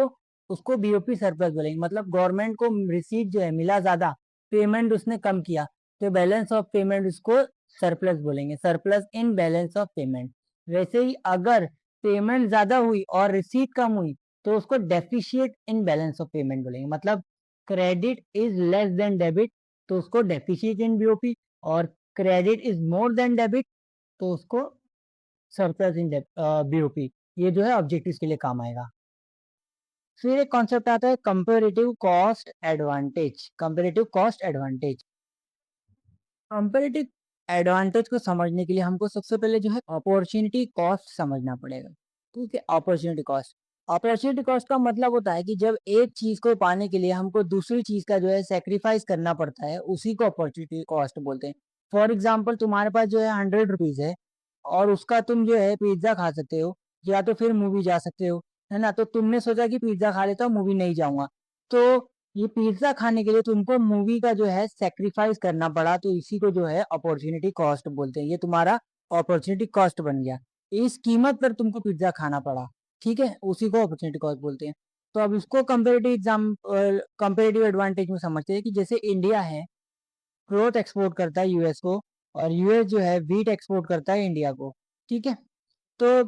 उसको बीओपी सरप्लस बोलेंगे। मतलब गवर्नमेंट को रिसीट जो है मिला ज्यादा, पेमेंट उसने कम किया, तो बैलेंस ऑफ पेमेंट उसको सरप्लस बोलेंगे, surplus in balance of payment. वैसे ही अगर पेमेंट ज्यादा हुई और रिसीट कम हुई तो उसको deficit in balance of payment बोलेंगे। मतलब credit is less than debit तो उसको डेफिशिएट इन बीओपी, और credit is more than debit तो उसको सरप्लस इन बीओपी। ये जो है ऑब्जेक्टिव्स के लिए काम आएगा। फिर एक कॉन्सेप्ट आता है comparative cost advantage, comparative cost advantage. Comparative advantage को समझने के लिए हमको सबसे पहले जो है अपॉर्चुनिटी कॉस्ट समझना पड़ेगा। ठीक है, अपॉर्चुनिटी कॉस्ट, अपॉर्चुनिटी कॉस्ट का मतलब होता है कि जब एक चीज को पाने के लिए हमको दूसरी चीज का जो है सेक्रीफाइस करना पड़ता है उसी को अपॉर्चुनिटी कॉस्ट बोलते हैं। फॉर एग्जाम्पल तुम्हारे पास जो है 100 रुपीज है और उसका तुम जो है पिज्जा खा सकते हो या तो फिर मूवी जा सकते हो, है ना। तो तुमने सोचा कि पिज्जा खा लेता हूँ मूवी नहीं जाऊंगा, तो ये पिज्जा खाने के लिए तुमको मूवी का जो है सेक्रीफाइस करना पड़ा, तो इसी को जो है अपॉर्चुनिटी कॉस्ट बोलते हैं। ये तुम्हारा अपॉर्चुनिटी कॉस्ट बन गया, इस कीमत पर तुमको पिज्जा खाना पड़ा, ठीक है, उसी को अपॉर्चुनिटी कॉस्ट बोलते हैं। तो अब इसको कंपेरेटिव एडवांटेज में समझते हैं कि जैसे इंडिया है, क्लोथ एक्सपोर्ट करता है यूएस को, और यूएस जो है वीट एक्सपोर्ट करता है इंडिया को, ठीक है। तो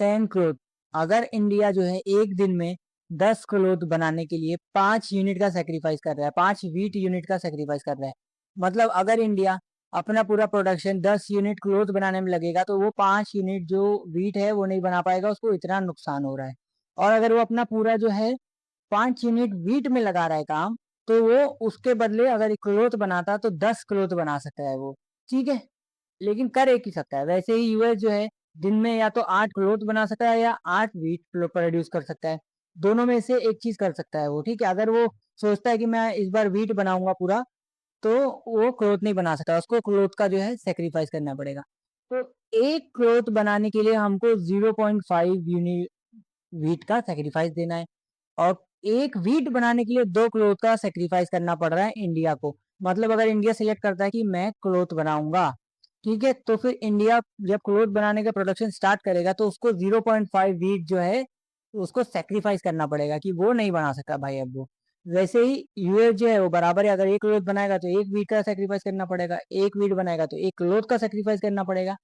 10 क्लोथ, अगर इंडिया जो है एक दिन में 10 क्लोथ बनाने के लिए 5 यूनिट का सेक्रीफाइस कर रहा है, 5 वीट यूनिट का सेक्रीफाइस कर रहा है, मतलब अगर इंडिया अपना पूरा प्रोडक्शन 10 यूनिट क्लोथ बनाने में लगेगा तो वो 5 यूनिट जो वीट है वो नहीं बना पाएगा, उसको इतना नुकसान हो रहा है। और अगर वो अपना पूरा जो है 5 यूनिट वीट में लगा रहा है काम, तो वो उसके बदले अगर क्लोथ बनाता तो 10 क्लोथ बना सकता है वो, ठीक है। लेकिन कर एक ही सकता है। वैसे ही यूएस जो है दिन में या तो 8 क्लोथ बना सकता है या 8 वीट प्रोड्यूस कर सकता है, दोनों में से एक चीज कर सकता है वो, ठीक है। अगर वो सोचता है कि मैं इस बार वीट बनाऊंगा पूरा, तो वो क्लोथ नहीं बना सकता, उसको क्लोथ का जो है सेक्रीफाइस करना पड़ेगा। तो एक क्लोथ बनाने के लिए हमको 0.5 यूनिट वीट का सेक्रीफाइस देना है, और एक वीट बनाने के लिए 2 क्लोथ का सेक्रीफाइस करना पड़ रहा है इंडिया को। मतलब अगर इंडिया सिलेक्ट करता है कि मैं क्लोथ बनाऊंगा, ठीक है, तो फिर इंडिया जब क्लोथ बनाने का प्रोडक्शन स्टार्ट करेगा तो उसको 0.5 वीट जो है उसको सेक्रीफाइस करना पड़ेगा, कि वो नहीं बना सकता भाई अब वो। वैसे ही यूएस जो है वो बराबर है, अगर एक क्लोथ बनाएगा तो 1 वीट का सेक्रीफाइस करना पड़ेगा, 1 वीट बनाएगा तो 1 क्लोथ का सेक्रीफाइस करना पड़ेगा।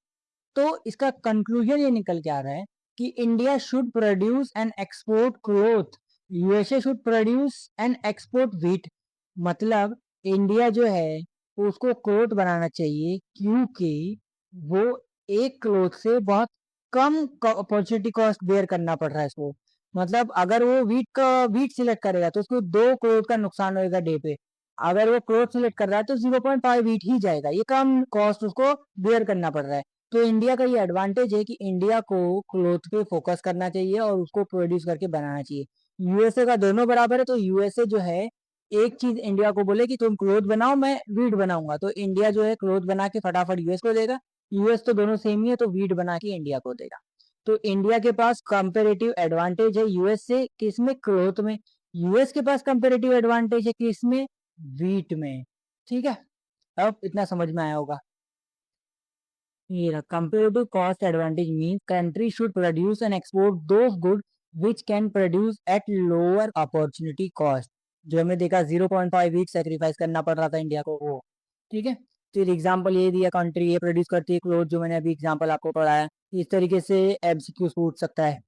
तो इसका कंक्लूजन ये निकल के आ रहा है कि India should produce and export cloth, USA should produce and export wheat. मतलब इंडिया जो है उसको क्लोथ बनाना चाहिए, क्योंकि वो एक क्लोथ से बहुत कम अपॉर्चुनिटी कॉस्ट बेयर करना पड़ रहा है इसको। मतलब अगर वो वीट सिलेक्ट करेगा तो उसको 2 क्लोथ का नुकसान होगा डे पे। अगर वो क्लोथ सिलेक्ट कर रहा है तो 0.5 वीट ही जाएगा, ये कम कॉस्ट उसको बेयर करना पड़ रहा है। तो इंडिया का ये एडवांटेज है कि इंडिया को क्लोथ पे फोकस करना चाहिए और उसको प्रोड्यूस करके बनाना चाहिए। यूएसए का दोनों बराबर है, तो यूएसए जो है एक चीज इंडिया को बोले कि तुम क्लोथ बनाओ मैं वीट बनाऊंगा, तो इंडिया जो है क्लोथ बना के फटाफट यूएस को देगा। यूएस तो दोनों सेम ही है, तो वीट बना के इंडिया को देगा। तो इंडिया के पास कंपेरेटिव एडवांटेज है यूएस से, किसमें? क्लोथ में। यूएस के पास कंपेरेटिव एडवांटेज है किसमें? वीट में, ठीक है। अब इतना समझ में आया होगा। Yeah, comparative cost advantage means country should produce and export those goods which can produce at lower opportunity cost। जो हमने देखा 0.5 वीट सेक्रीफाइस करना पड़ रहा था इंडिया को, वो, ठीक है। फिर एग्जांपल ये दिया, कंट्री ये प्रोड्यूस करती है क्लोथ, जो मैंने अभी एग्जांपल आपको पढ़ाया। इस तरीके से एमसीक्यू पूछ सकता है।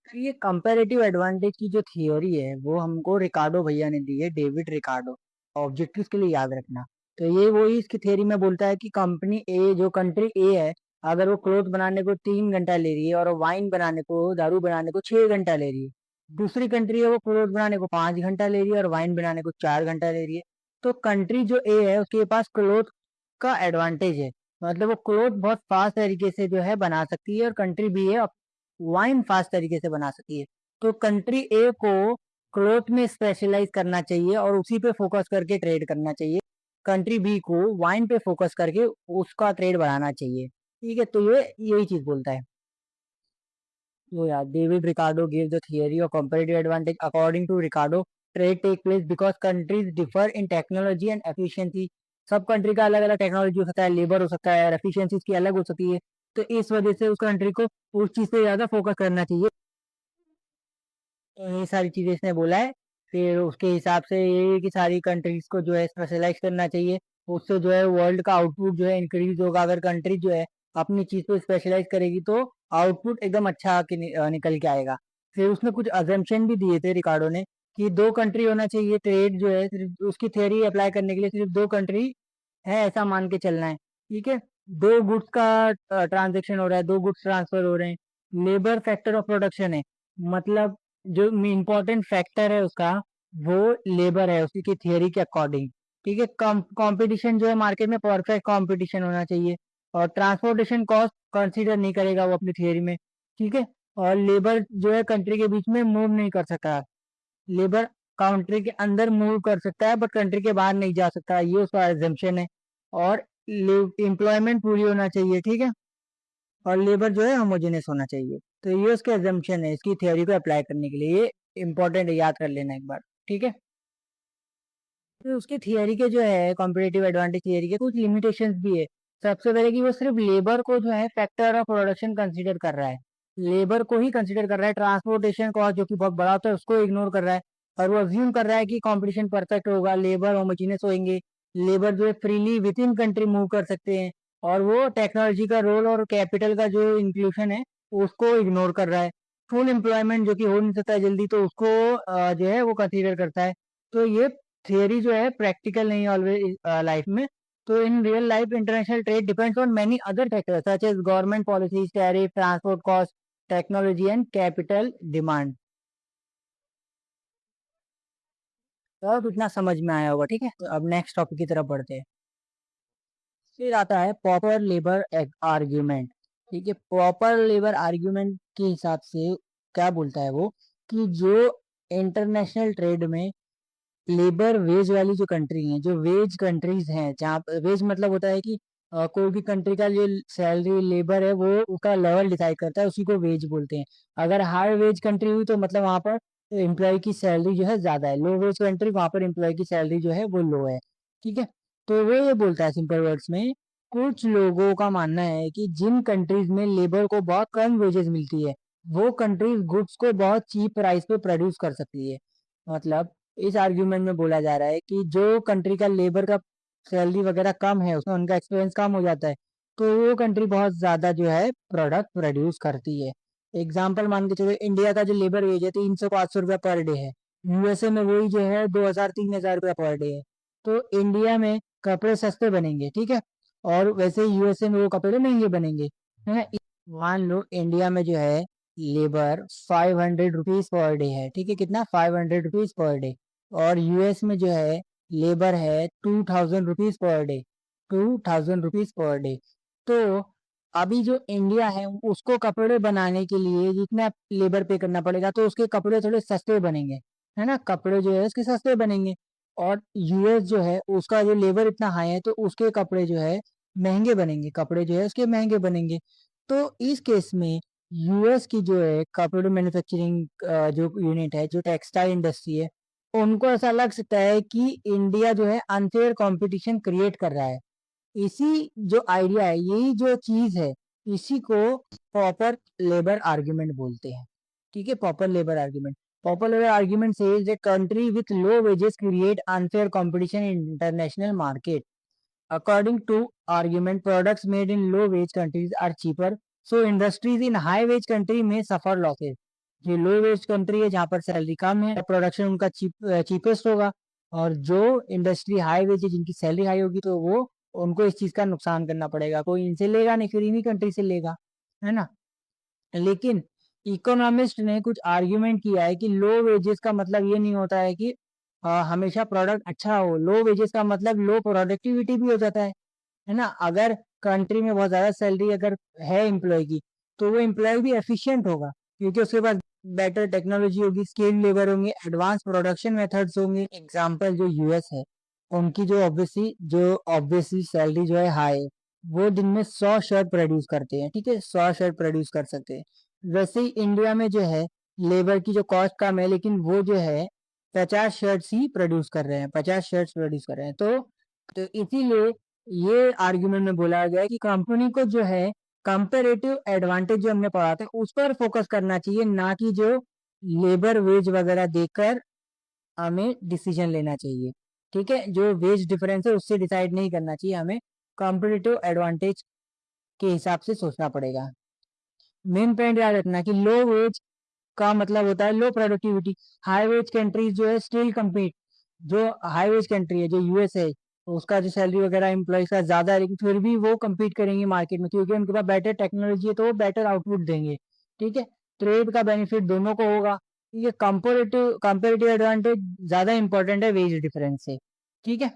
तो ये कंपैरेटिव एडवांटेज की जो थियोरी है वो हमको रिकार्डो भैया ने दी है, डेविड रिकार्डो। ऑब्जेक्टिव्स के लिए याद रखना। तो ये वही इसकी थियोरी में बोलता है कि कंपनी ए, जो कंट्री ए है, अगर वो क्लोथ बनाने को 3 घंटा ले रही है और वाइन बनाने को, दारू बनाने को 6 घंटा ले रही है, दूसरी कंट्री है वो क्लोथ बनाने को 5 घंटा ले रही है और वाइन बनाने को 4 घंटा ले रही है, तो कंट्री जो ए है उसके पास क्लोथ का एडवांटेज है। मतलब वो क्लोथ बहुत फास्ट तरीके से जो है बना सकती है, और कंट्री बी है वाइन फास्ट तरीके से बना सकती है। तो कंट्री ए को क्लोथ में स्पेशलाइज करना चाहिए और उसी पे फोकस करके ट्रेड करना चाहिए। कंट्री बी को वाइन पे फोकस करके उसका ट्रेड बढ़ाना चाहिए, ठीक है। तो ये यही चीज बोलता है। तो यार, David Ricardo give the theory of comparative advantage. According to Ricardo, trade take place because countries differ in technology and efficiency. सब कंट्री का अलग अलग टेक्नोलॉजी हो सकता है, लेबर हो सकता है, और एफिशिएंसी की अलग हो सकती है। तो इस वजह से उस कंट्री को उस चीज पे ज्यादा फोकस करना चाहिए। ये सारी चीजें इसने बोला है। फिर उसके हिसाब से ये कि सारी कंट्रीज को जो है स्पेशलाइज करना चाहिए। उससे जो है वर्ल्ड का आउटपुट जो है इंक्रीज होगा। अगर कंट्री जो है अपनी चीज को स्पेशलाइज करेगी तो आउटपुट एकदम अच्छा निकल के आएगा। फिर उसने कुछ अजम्पशन भी दिए थे रिकार्डो ने, कि 2 कंट्री होना चाहिए, ट्रेड जो है सिर्फ उसकी थ्योरी अप्लाई करने के लिए सिर्फ 2 कंट्री है, ऐसा मान के चलना है, ठीक है। 2 गुड्स का ट्रांजेक्शन हो रहा है, 2 गुड्स ट्रांसफर हो रहे हैं। लेबर फैक्टर ऑफ प्रोडक्शन है, मतलब जो इम्पोर्टेंट फैक्टर है उसका, वो लेबर है उसकी की थियरी के अकॉर्डिंग, ठीक है। कंपटीशन जो है मार्केट में परफेक्ट कंपटीशन होना चाहिए, और ट्रांसपोर्टेशन कॉस्ट कंसीडर नहीं करेगा वो अपनी थियरी में, ठीक है। और लेबर जो है कंट्री के बीच में मूव नहीं कर सकता। लेबर कंट्री के अंदर मूव कर सकता है बट कंट्री के बाहर नहीं जा सकता, ये उसका एग्जम्पशन है। और एम्प्लॉयमेंट पूरी होना चाहिए, ठीक है। और लेबर जो है होमोजेनियस होना चाहिए। तो ये उसके एजम्पशन है इसकी थ्योरी को अप्लाई करने के लिए, ये इंपॉर्टेंट है, याद कर लेना एक बार, ठीक है। तो उसके थियरी के जो है कॉम्पिटिटिव एडवांटेज थियरी के कुछ लिमिटेशंस भी है। सबसे पहले कि वो सिर्फ लेबर को जो है फैक्टर ऑफ प्रोडक्शन कंसीडर कर रहा है, लेबर को ही कंसीडर कर रहा है। ट्रांसपोर्टेशन कॉस्ट जो कि बहुत बड़ा होता है उसको इग्नोर कर रहा है। और वो अज्यूम कर रहा है कि कंपटीशन परफेक्ट होगा, लेबर होमोजीनियस होंगे, लेबर जो है freely with in country move कर सकते हैं। और वो टेक्नोलॉजी का रोल और कैपिटल का जो इंक्लूजन है उसको इग्नोर कर रहा है। फुल एम्प्लॉयमेंट जो कि हो नहीं सकता है जल्दी, तो उसको जो है वो कंसीडर करता है। तो ये थियरी जो है प्रैक्टिकल नहीं ऑलवेज लाइफ में। तो in real life international trade depends on many other factors such as government policies, tariff, transport cost, technology and capital demand. तो अब इतना समझ में आया होगा, ठीक है। तो अब नेक्स्ट टॉपिक की तरफ बढ़ते हैं। फिर आता है प्रॉपर लेबर आर्ग्यूमेंट। ठीक है, प्रॉपर लेबर आर्ग्यूमेंट के हिसाब से क्या बोलता है वो, कि जो इंटरनेशनल ट्रेड में लेबर वेज वाली जो कंट्री हैं, जो वेज कंट्रीज हैं, जहाँ वेज मतलब होता है कि कोई भी कंट्री का जो सैलरी लेबर है वो उसका लेवल डिसाइड करता है, उसी को वेज बोलते हैं। अगर हाई वेज कंट्री हुई तो मतलब वहां पर एम्प्लॉय की सैलरी जो है ज्यादा है, लो वेज कंट्री वहां पर एम्प्लॉय की सैलरी जो है वो लो है। ठीक है, तो वो ये बोलता है सिंपल वर्ड्स में, कुछ लोगों का मानना है कि जिन कंट्रीज में लेबर को बहुत कम वेजेस मिलती है वो कंट्रीज गुड्स को बहुत चीप प्राइस पे प्रोड्यूस कर सकती है। मतलब इस आर्ग्यूमेंट में बोला जा रहा है कि जो कंट्री का लेबर का सैलरी वगैरह कम है, उसमें उनका एक्सपेंस कम हो जाता है, तो वो कंट्री बहुत ज्यादा जो है प्रोडक्ट प्रोड्यूस करती है। एग्जाम्पल मान के चलो, इंडिया का जो लेबर वेज है 300-500 रुपया पर डे है, यूएसए में वही जो है 2000-3000 रुपया पर डे है। तो इंडिया में कपड़े सस्ते बनेंगे, ठीक है, और वैसे यूएसए में वो कपड़े महंगे बनेंगे, है ना। मान लो इंडिया में जो है लेबर 500 रुपीज पर डे है, ठीक है, कितना, 500 रुपीज पर डे। और यूएस में जो है लेबर है 2000 rupees per day, 2000 rupees per day. तो अभी जो इंडिया है उसको कपड़े बनाने के लिए जितना लेबर पे करना पड़ेगा तो उसके कपड़े थोड़े सस्ते बनेंगे, है ना, कपड़े जो है उसके सस्ते बनेंगे। और यूएस जो है उसका जो लेबर इतना हाई है तो उसके कपड़े जो है महंगे बनेंगे, कपड़े जो है उसके महंगे बनेंगे। तो इस केस में यूएस की जो है कपड़े मैन्युफैक्चरिंग जो यूनिट है, जो टेक्सटाइल इंडस्ट्री है, उनको ऐसा लग सकता है कि इंडिया जो है अनफेयर कंपटीशन क्रिएट कर रहा है। इसी जो आइडिया है, यही जो चीज है, इसी को प्रॉपर लेबर आर्ग्यूमेंट बोलते हैं। ठीक है, proper labour argument. Proper labour argument says the country with low wages create unfair competition in international market. According to argument, products made in low-wage countries are cheaper, so industries in high-wage country may suffer losses. जो लो veg country है जहाँ पर salary कम है, production उनका cheapest होगा। और जो industry high veg है जिनकी सैलरी हाई होगी तो वो उनको इस चीज का नुकसान करना पड़ेगा, कोई इनसे लेगा नहीं, फिर इन्हीं कंट्री से लेगा, है ना। लेकिन इकोनॉमिस्ट ने कुछ आर्ग्यूमेंट किया है कि लो वेजेस का मतलब ये नहीं होता है कि हमेशा प्रोडक्ट अच्छा हो। लो वेजेस का मतलब लो प्रोडक्टिविटी भी हो जाता है ना। अगर कंट्री में बहुत ज्यादा सैलरी अगर है एम्प्लॉय की, तो वो एम्प्लॉय भी एफिशिएंट होगा, क्योंकि उसके पास बेटर टेक्नोलॉजी होगी, स्किल लेबर होंगे, एडवांस प्रोडक्शन मेथड्स होंगे। एग्जांपल जो यूएस है, उनकी जो ऑब्वियसली सैलरी जो है हाई, वो दिन में 100 शर्ट प्रोड्यूस करते हैं, ठीक है, 100 शर्ट प्रोड्यूस कर सकते हैं। वैसे ही इंडिया में जो है लेबर की जो कॉस्ट कम है, लेकिन वो जो है 50 शर्ट्स ही प्रोड्यूस कर रहे हैं, 50 शर्ट्स प्रोड्यूस कर रहे हैं। तो इसीलिए ये आर्ग्यूमेंट में बोला गया है कि कंपनी को जो है कंपेरेटिव एडवांटेज जो हमने पढ़ा था उस पर फोकस करना चाहिए, ना कि जो लेबर वेज वगैरह देकर हमें डिसीजन लेना चाहिए। ठीक है, जो वेज डिफरेंस है उससे डिसाइड नहीं करना चाहिए, हमें कंपेरेटिव एडवांटेज के हिसाब से सोचना पड़ेगा। मेन पॉइंट याद रखना कि लो वेज का मतलब होता है low productivity. High wage countries जो है स्टिल कम्पीट, जो हाई वेज कंट्री है जो यूएस है, उसका जो सैलरी वगैरह एम्प्लॉयज का ज्यादा है, लेकिन फिर भी वो कम्पीट करेंगे मार्केट में क्योंकि उनके पास बेटर टेक्नोलॉजी है, तो वो बेटर आउटपुट देंगे। ठीक है, ट्रेड का बेनिफिट दोनों को होगा। ये कंपेरेटिव कंपेरेटिव एडवांटेज ज्यादा इंपॉर्टेंट है वेज डिफरेंस से। ठीक है।